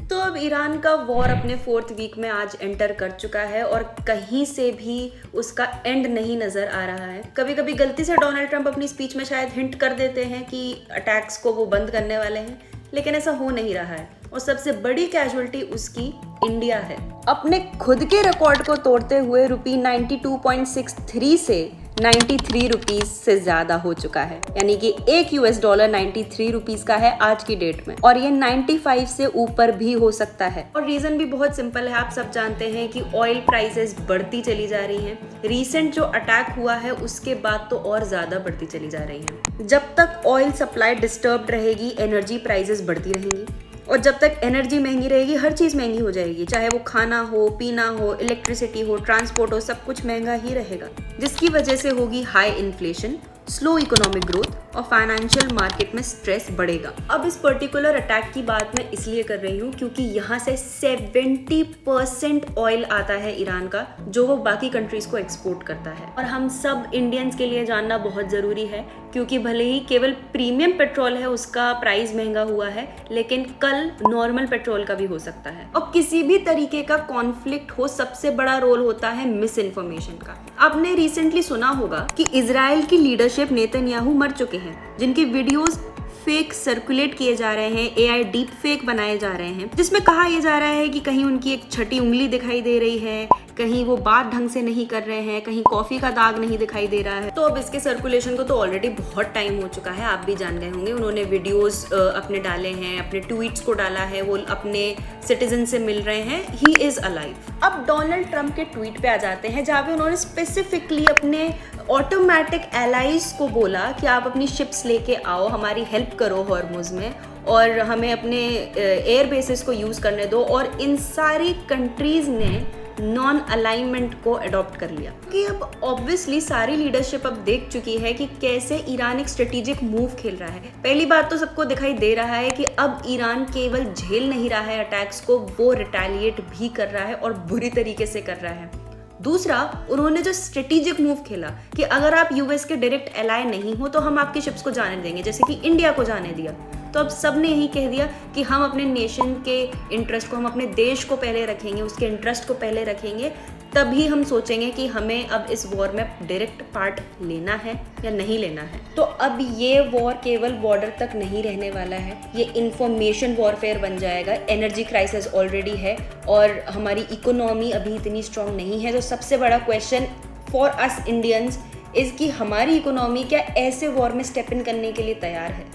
तो अब ईरान का वॉर अपने 4th वीक में आज एंटर कर चुका है और कहीं से भी उसका एंड नहीं नज़र आ रहा है। कभी कभी गलती से डोनाल्ड ट्रंप अपनी स्पीच में शायद हिंट कर देते हैं कि अटैक्स को वो बंद करने वाले हैं, लेकिन ऐसा हो नहीं रहा है और सबसे बड़ी कैजुअलिटी उसकी इंडिया है। अपने खुद के रिकॉर्ड को तोड़ते हुए रुपी 92.63 से 93 रुपीज से ज्यादा हो चुका है, यानी कि एक $93 93 रुपीज का है आज की डेट में, और ये 95 से ऊपर भी हो सकता है। और रीजन भी बहुत सिंपल है, आप सब जानते हैं कि ऑयल प्राइसेस बढ़ती चली जा रही हैं। रीसेंट जो अटैक हुआ है उसके बाद तो और ज्यादा बढ़ती चली जा रही हैं। जब तक ऑयल सप्लाई डिस्टर्ब्ड रहेगी, एनर्जी प्राइसेस बढ़ती रहेंगी, और जब तक एनर्जी महंगी रहेगी हर चीज़ महंगी हो जाएगी, चाहे वो खाना हो, पीना हो, इलेक्ट्रिसिटी हो, ट्रांसपोर्ट हो, सब कुछ महंगा ही रहेगा, जिसकी वजह से होगी high inflation, slow economic growth और फाइनेंशियल मार्केट में स्ट्रेस बढ़ेगा। अब इस पर्टिकुलर अटैक की बात मैं इसलिए कर रही हूँ क्योंकि यहाँ से 70% ऑयल आता है ईरान का, जो वो बाकी कंट्रीज को एक्सपोर्ट करता है। और हम सब इंडियंस के लिए जानना बहुत ज़रूरी है, क्योंकि भले ही केवल प्रीमियम पेट्रोल है उसका प्राइस महंगा हुआ है, लेकिन कल नॉर्मल पेट्रोल का भी हो सकता है। और किसी भी तरीके का कॉन्फ्लिक्ट हो, सबसे बड़ा रोल होता है मिस इन्फॉर्मेशन का। आपने रिसेंटली सुना होगा कि इजराइल की लीडरशिप नेतन्याहू मर चुके हैं, जिनकी वीडियोस फेक सर्कुलेट किए जा रहे हैं, एआई डीप फेक बनाए जा रहे हैं, जिसमें कहा यह जा रहा है कि कहीं उनकी एक छठी उंगली दिखाई दे रही है, कहीं वो बात ढंग से नहीं कर रहे हैं, कहीं कॉफी का दाग नहीं दिखाई दे रहा है। तो अब इसके सर्कुलेशन को तो ऑलरेडी बहुत टाइम हो चुका है, आप भी जान गए होंगे। उन्होंने वीडियोस अपने डाले हैं, अपने ट्वीट्स को डाला है, वो अपने सिटीजन से मिल रहे हैं, ही इज अलाइव। अब डोनाल्ड ट्रंप के ट्वीट पे आ जाते हैं, जहाँ पे उन्होंने स्पेसिफिकली अपने ऑटोमेटिक एलाइज को बोला कि आप अपनी शिप्स लेके आओ, हमारी हेल्प करो हॉर्मुज में, और हमें अपने एयर बेसिस को यूज करने दो। और इन सारी कंट्रीज ने नॉन अलाइनमेंट को अडॉप्ट कर लिया, कि अब ऑब्वियसली सारी लीडरशिप अब देख चुकी है कि कैसे ईरान एक स्ट्रेटेजिक मूव खेल रहा है। पहली बात तो सबको दिखाई दे रहा है कि अब ईरान केवल झेल नहीं रहा है अटैक्स को, वो रिटेलिएट भी कर रहा है और बुरी तरीके से कर रहा है। दूसरा, उन्होंने जो स्ट्रेटेजिक मूव खेला कि अगर आप यूएस के डायरेक्ट एलाय नहीं हो तो हम आपकी शिप्स को जाने देंगे, जैसे कि इंडिया को जाने दिया। तो अब सब ने यही कह दिया कि हम अपने नेशन के इंटरेस्ट को, हम अपने देश को पहले रखेंगे, उसके इंटरेस्ट को पहले रखेंगे, तभी हम सोचेंगे कि हमें अब इस वॉर में डायरेक्ट पार्ट लेना है या नहीं लेना है। तो अब ये वॉर केवल बॉर्डर तक नहीं रहने वाला है, ये इंफॉर्मेशन वॉरफेयर बन जाएगा। एनर्जी क्राइसिस ऑलरेडी है और हमारी इकोनॉमी अभी इतनी स्ट्रांग नहीं है। तो सबसे बड़ा question for us Indians is कि हमारी इकोनॉमी क्या ऐसे वॉर में स्टेप इन करने के लिए तैयार है।